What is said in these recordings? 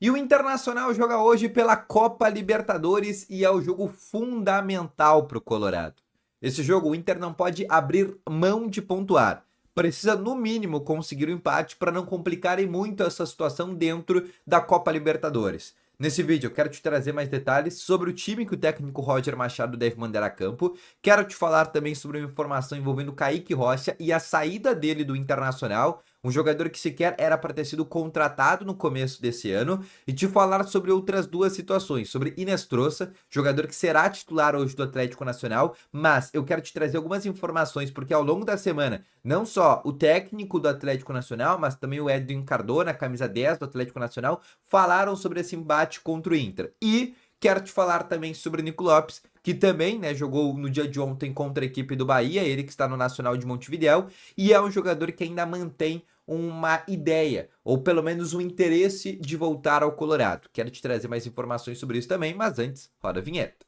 E o Internacional joga hoje pela Copa Libertadores e é o jogo fundamental para o Colorado. Esse jogo o Inter não pode abrir mão de pontuar. Precisa, no mínimo, conseguir o empate para não complicarem muito essa situação dentro da Copa Libertadores. Nesse vídeo eu quero te trazer mais detalhes sobre o time que o técnico Roger Machado deve mandar a campo. Quero te falar também sobre uma informação envolvendo o Kaique Rocha e a saída dele do Internacional, um jogador que sequer era para ter sido contratado no começo desse ano, e te falar sobre outras duas situações, sobre Inestrosa, jogador que será titular hoje do Atlético Nacional, mas eu quero te trazer algumas informações, porque ao longo da semana, não só o técnico do Atlético Nacional, mas também o Edwin Cardona, camisa 10 do Atlético Nacional, falaram sobre esse embate contra o Inter. E quero te falar também sobre o Nico Lopes, que também, né, jogou no dia de ontem contra a equipe do Bahia, ele que está no Nacional de Montevidéu, e é um jogador que ainda mantém uma ideia, ou pelo menos um interesse de voltar ao Colorado. Quero te trazer mais informações sobre isso também, mas antes, roda a vinheta.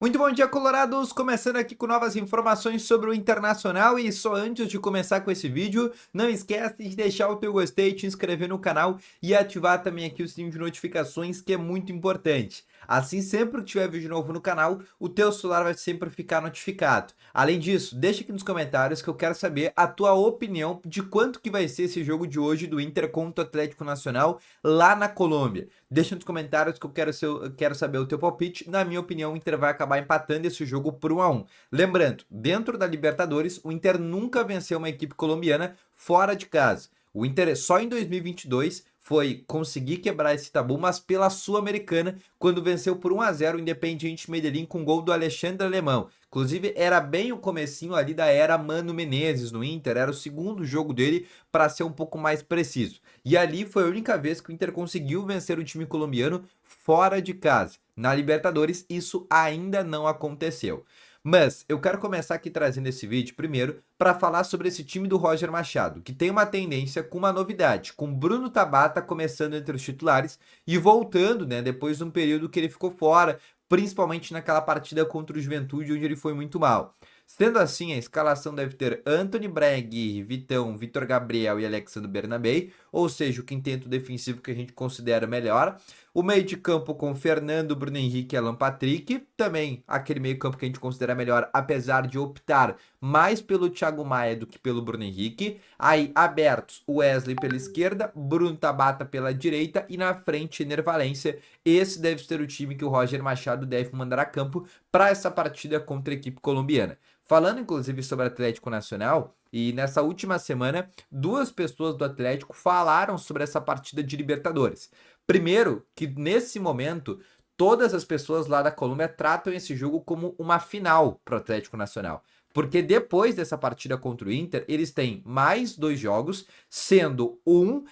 Muito bom dia, colorados! Começando aqui com novas informações sobre o Internacional, e só antes de começar com esse vídeo, não esquece de deixar o teu gostei, te inscrever no canal e ativar também aqui o sininho de notificações, que é muito importante. Assim, sempre que tiver vídeo novo no canal, o teu celular vai sempre ficar notificado. Além disso, deixa aqui nos comentários que eu quero saber a tua opinião de quanto que vai ser esse jogo de hoje do Inter contra o Atlético Nacional lá na Colômbia. Deixa nos comentários que eu quero saber o teu palpite. Na minha opinião, o Inter vai acabar empatando esse jogo por 1-1. Lembrando, dentro da Libertadores, o Inter nunca venceu uma equipe colombiana fora de casa. O Inter só em 2022 foi conseguir quebrar esse tabu, mas pela Sul-Americana, quando venceu por 1-0 o Independiente Medellín com gol do Alexandre Alemão. Inclusive, era bem o comecinho ali da era Mano Menezes no Inter, era o segundo jogo dele, para ser um pouco mais preciso. E ali foi a única vez que o Inter conseguiu vencer o time colombiano fora de casa. Na Libertadores, isso ainda não aconteceu. Mas eu quero começar aqui trazendo esse vídeo primeiro para falar sobre esse time do Roger Machado, que tem uma tendência com uma novidade, com Bruno Tabata começando entre os titulares e voltando, né, depois de um período que ele ficou fora, principalmente naquela partida contra o Juventude, onde ele foi muito mal. Sendo assim, a escalação deve ter Anthony Breg, Vitão, Vitor Gabriel e Alexandre Bernabei, ou seja, o quinteto defensivo que a gente considera melhor. O meio de campo com Fernando, Bruno Henrique e Alan Patrick, também aquele meio campo que a gente considera melhor, apesar de optar mais pelo Thiago Maia do que pelo Bruno Henrique. Aí, abertos, Wesley pela esquerda, Bruno Tabata pela direita e na frente, Ener Valencia. Esse deve ser o time que o Roger Machado deve mandar a campo para essa partida contra a equipe colombiana. Falando inclusive sobre o Atlético Nacional, e nessa última semana, duas pessoas do Atlético falaram sobre essa partida de Libertadores. Primeiro, que nesse momento, todas as pessoas lá da Colômbia tratam esse jogo como uma final para o Atlético Nacional. Porque depois dessa partida contra o Inter, eles têm mais dois jogos, sendo um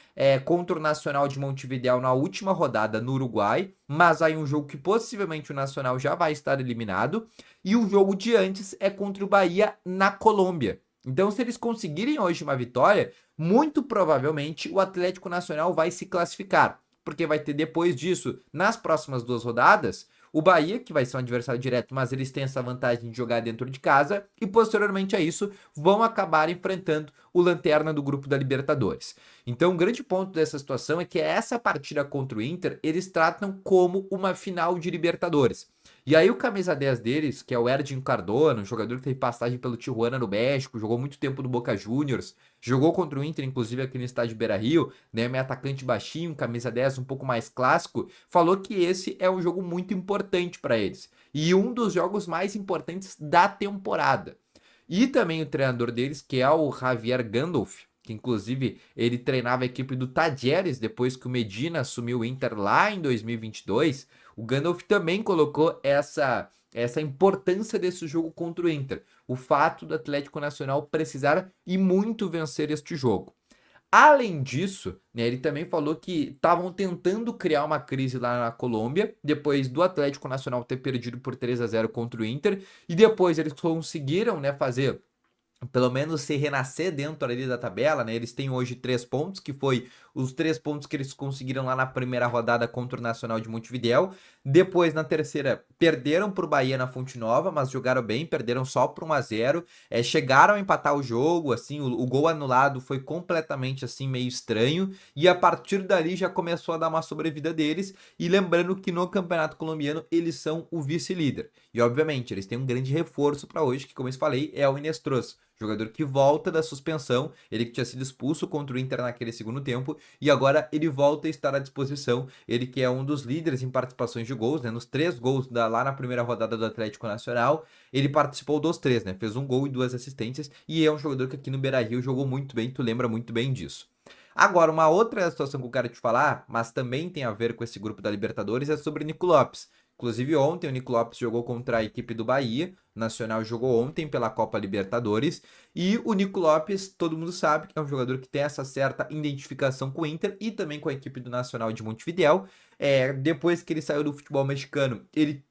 contra o Nacional de Montevidéu na última rodada no Uruguai, mas aí um jogo que possivelmente o Nacional já vai estar eliminado, e o jogo de antes é contra o Bahia na Colômbia. Então, se eles conseguirem hoje uma vitória, muito provavelmente o Atlético Nacional vai se classificar, porque vai ter depois disso, nas próximas duas rodadas, o Bahia, que vai ser um adversário direto, mas eles têm essa vantagem de jogar dentro de casa, e posteriormente a isso vão acabar enfrentando o Lanterna do grupo da Libertadores. Então, um grande ponto dessa situação é que essa partida contra o Inter, eles tratam como uma final de Libertadores. E aí o camisa 10 deles, que é o Edwin Cardona, um jogador que teve passagem pelo Tijuana no México, jogou muito tempo no Boca Juniors, jogou contra o Inter, inclusive aqui no estádio Beira-Rio, né, meio atacante baixinho, camisa 10 um pouco mais clássico, falou que esse é um jogo muito importante para eles. E um dos jogos mais importantes da temporada. E também o treinador deles, que é o Javier Gandolf, que inclusive ele treinava a equipe do Tajeres depois que o Medina assumiu o Inter lá em 2022, o Gandalf também colocou essa importância desse jogo contra o Inter. O fato do Atlético Nacional precisar e muito vencer este jogo. Além disso, né, ele também falou que estavam tentando criar uma crise lá na Colômbia, depois do Atlético Nacional ter perdido por 3-0 contra o Inter, e depois eles conseguiram, né, fazer pelo menos se renascer dentro ali da tabela, né? Eles têm hoje 3 pontos, que foi os 3 pontos que eles conseguiram lá na primeira rodada contra o Nacional de Montevidéu. Depois, na terceira, perderam para o Bahia na Fonte Nova, mas jogaram bem, perderam só por 1-0. Chegaram a empatar o jogo, assim, o gol anulado foi completamente, assim, meio estranho. E a partir dali já começou a dar uma sobrevida deles. E lembrando que no Campeonato Colombiano eles são o vice-líder. E, obviamente, eles têm um grande reforço para hoje, que, como eu falei, é o Inestrosa. Jogador que volta da suspensão, ele que tinha sido expulso contra o Inter naquele segundo tempo, e agora ele volta a estar à disposição. Ele que é um dos líderes em participações de gols, né? Nos 3 gols lá na primeira rodada do Atlético Nacional, ele participou dos 3, né? Fez 1 gol e 2 assistências, e é um jogador que aqui no Beira-Rio jogou muito bem, tu lembra muito bem disso. Agora, uma outra situação que eu quero te falar, mas também tem a ver com esse grupo da Libertadores, é sobre o Nico Lopes. Inclusive, ontem o Nico Lopes jogou contra a equipe do Bahia. O Nacional jogou ontem pela Copa Libertadores. E o Nico Lopes, todo mundo sabe que é um jogador que tem essa certa identificação com o Inter e também com a equipe do Nacional de Montevidéu. Depois que ele saiu do futebol mexicano, ele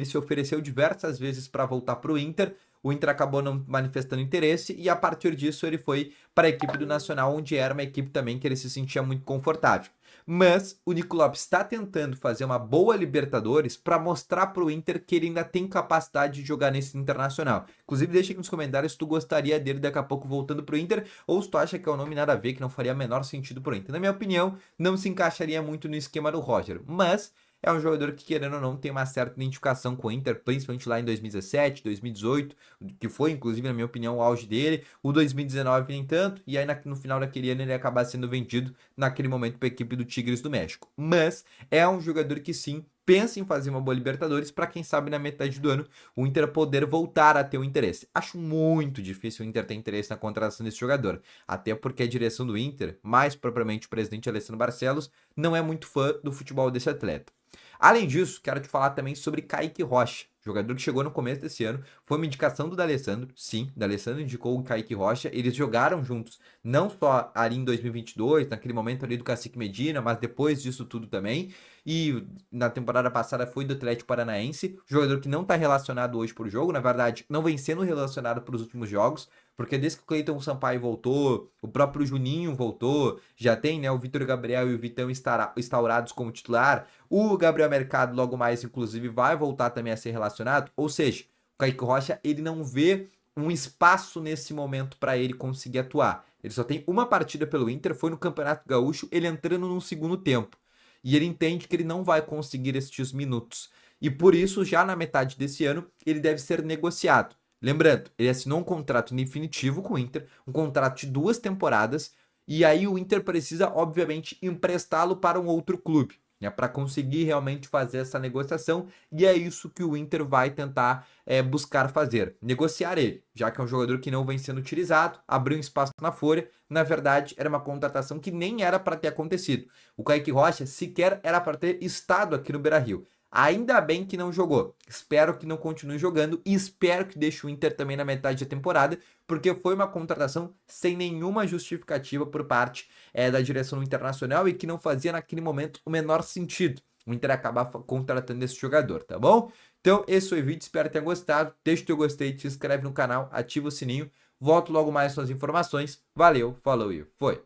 se ofereceu diversas vezes para voltar para o Inter. O Inter acabou não manifestando interesse e a partir disso ele foi para a equipe do Nacional, onde era uma equipe também que ele se sentia muito confortável. Mas o Nico Lopes está tentando fazer uma boa Libertadores para mostrar para o Inter que ele ainda tem capacidade de jogar nesse Internacional. Inclusive, deixa aqui nos comentários se tu gostaria dele daqui a pouco voltando para o Inter ou se tu acha que é um nome nada a ver, que não faria menor sentido para o Inter. Na minha opinião, não se encaixaria muito no esquema do Roger, mas é um jogador que, querendo ou não, tem uma certa identificação com o Inter, principalmente lá em 2017, 2018, que foi, inclusive, na minha opinião, o auge dele. O 2019 nem tanto, e aí no final daquele ano ele acaba sendo vendido naquele momento para a equipe do Tigres do México. Mas é um jogador que sim, pensa em fazer uma boa Libertadores para quem sabe na metade do ano o Inter poder voltar a ter o interesse. Acho muito difícil o Inter ter interesse na contratação desse jogador, até porque a direção do Inter, mais propriamente o presidente Alessandro Barcelos, não é muito fã do futebol desse atleta. Além disso, quero te falar também sobre Kaique Rocha, jogador que chegou no começo desse ano, foi uma indicação do D'Alessandro, sim, o D'Alessandro indicou o Kaique Rocha, eles jogaram juntos, não só ali em 2022, naquele momento ali do Cacique Medina, mas depois disso tudo também, e na temporada passada foi do Atlético Paranaense, jogador que não está relacionado hoje para o jogo, na verdade, não vem sendo relacionado para os últimos jogos, porque desde que o Cleiton Sampaio voltou, o próprio Juninho voltou, já tem, né, o Vitor Gabriel e o Vitão instaurados como titular, o Gabriel Mercado logo mais, inclusive, vai voltar também a ser relacionado, ou seja, o Kaique Rocha, ele não vê um espaço nesse momento para ele conseguir atuar. Ele só tem uma partida pelo Inter, foi no Campeonato Gaúcho, ele entrando num segundo tempo. E ele entende que ele não vai conseguir estes minutos. E por isso, já na metade desse ano, ele deve ser negociado. Lembrando, ele assinou um contrato definitivo com o Inter, um contrato de 2 temporadas, e aí o Inter precisa, obviamente, emprestá-lo para um outro clube, né, para conseguir realmente fazer essa negociação, e é isso que o Inter vai tentar buscar fazer, negociar ele, já que é um jogador que não vem sendo utilizado, abriu um espaço na folha, na verdade era uma contratação que nem era para ter acontecido. O Kaique Rocha sequer era para ter estado aqui no Beira-Rio. Ainda bem que não jogou. Espero que não continue jogando e espero que deixe o Inter também na metade da temporada, porque foi uma contratação sem nenhuma justificativa por parte da direção do Internacional e que não fazia naquele momento o menor sentido o Inter acabar contratando esse jogador, tá bom? Então, esse foi o vídeo, espero que tenha gostado. Deixa o teu gostei, te inscreve no canal, ativa o sininho. Volto logo mais com as informações. Valeu, falou e foi!